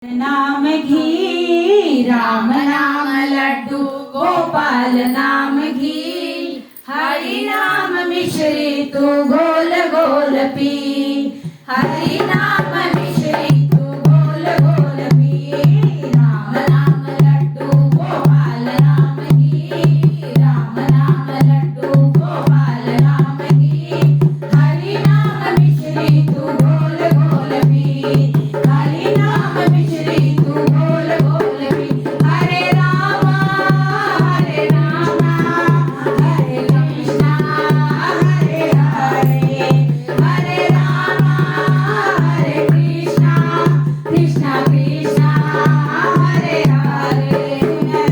नाम घी राम नाम लड्डू गोपाल नाम घी हरि नाम मिश्री तू गोल गोल पी हरि नाम मिश्री तू गोल गोल पी राम नाम लड्डू गोपाल नाम घी राम नाम लड्डू गोपाल नाम घी हरि नाम मिश्री तू गोल गोल पी हरि नाम मिश्री तू गोल गोल पी हरे राम हरे कृष्णा हरे हरे हरे राम हरे कृष्णा कृष्णा कृष्णा हरे हरे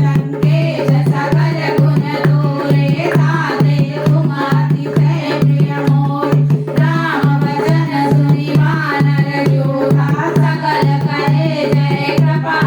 रंगेश सकल गुण तोरे राधे तुम्हारी जय प्रिय मोर राम भजन सुनि वानर योगा सकल करे जय कृपा